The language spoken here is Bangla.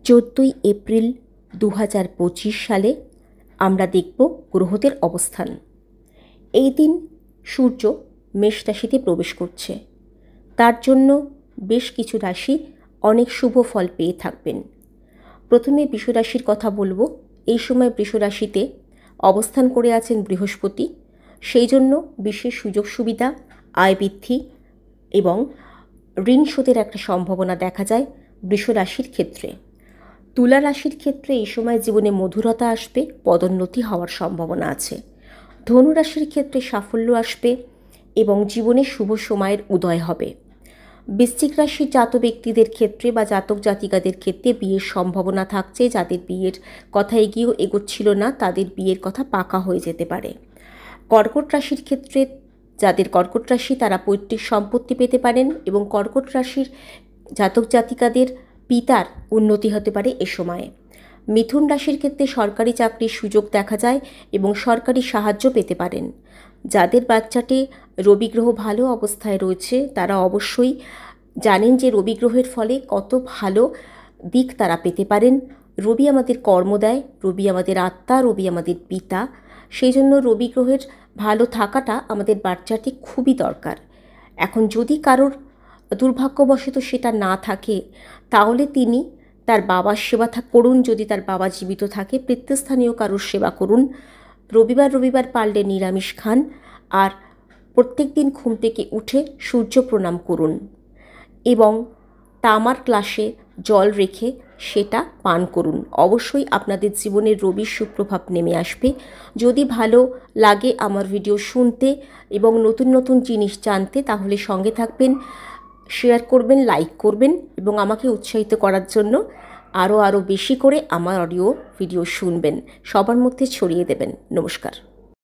14ই এপ্রিল 2025 সালে আমরা দেখব গ্রহদের অবস্থান। এই দিন সূর্য মেষ রাশিতে প্রবেশ করছে। তার জন্য বেশ কিছু রাশি অনেক শুভ ফল পেয়ে থাকবেন। প্রথমে বৃষ রাশির কথা বলবো। এই সময় বৃষ রাশিতে অবস্থান করে আছেন বৃহস্পতি। সেই জন্য বিশেষ সুযোগ সুবিধা, আয় বৃদ্ধি এবং ঋণ শোধের একটা সম্ভাবনা দেখা যায় বৃষ রাশির ক্ষেত্রে। তুলা রাশির ক্ষেত্রে এই সময় জীবনে মধুরতা আসবে, পদোন্নতি হওয়ার সম্ভাবনা আছে। ধনু রাশির ক্ষেত্রে সাফল্য আসবে এবং জীবনে শুভ সময়ের উদয় হবে। বৃশ্চিক রাশির জাত ব্যক্তিদের ক্ষেত্রে বা জাতক জাতিকাদের ক্ষেত্রে বিয়ের সম্ভাবনা থাকছে। যাদের বিয়ের কথা এগিয়েও এগোচ্ছিল না, তাদের বিয়ের কথা পাকা হয়ে যেতে পারে। কর্কট রাশির ক্ষেত্রে যাদের কর্কট রাশি, তারা পৈতৃক সম্পত্তি পেতে পারেন এবং কর্কট রাশির জাতক জাতিকাদের পিতার উন্নতি হতে পারে এ সময়ে। মিথুন রাশির ক্ষেত্রে সরকারি চাকরির সুযোগ দেখা যায় এবং সরকারি সাহায্য পেতে পারেন। যাদের বাচ্চাটি রবি গ্রহ ভালো অবস্থায় রয়েছে, তারা অবশ্যই জানেন যে রবি গ্রহের ফলে কত ভালো দিক তারা পেতে পারেন। রবি আমাদের কর্ম দেয়, রবি আমাদের আত্মা, রবি আমাদের পিতা। সেই জন্য রবি গ্রহের ভালো থাকাটা আমাদের বাচ্চাটি খুবই দরকার। এখন যদি কারোর দুর্ভাগ্যবশত সেটা না থাকে, তাহলে তিনি তার বাবার সেবা করুন। যদি তার বাবা জীবিত থাকে, পিতৃস্থানীয় কারোর সেবা করুন। রবিবার পারলে নিরামিষ খান আর প্রত্যেক দিন ঘুম থেকে উঠে সূর্য প্রণাম করুন এবং তামার গ্লাসে জল রেখে সেটা পান করুন। অবশ্যই আপনাদের জীবনের রবির সুপ্রভাব নেমে আসবে। যদি ভালো লাগে আমার ভিডিও শুনতে এবং নতুন নতুন জিনিস জানতে, তাহলে সঙ্গে থাকবেন, শেয়ার করবেন, লাইক করবেন এবং আমাকে উৎসাহিত করার জন্য আরও বেশি করে আমার ভিডিও শুনবেন, সবার মধ্যে ছড়িয়ে দেবেন। নমস্কার।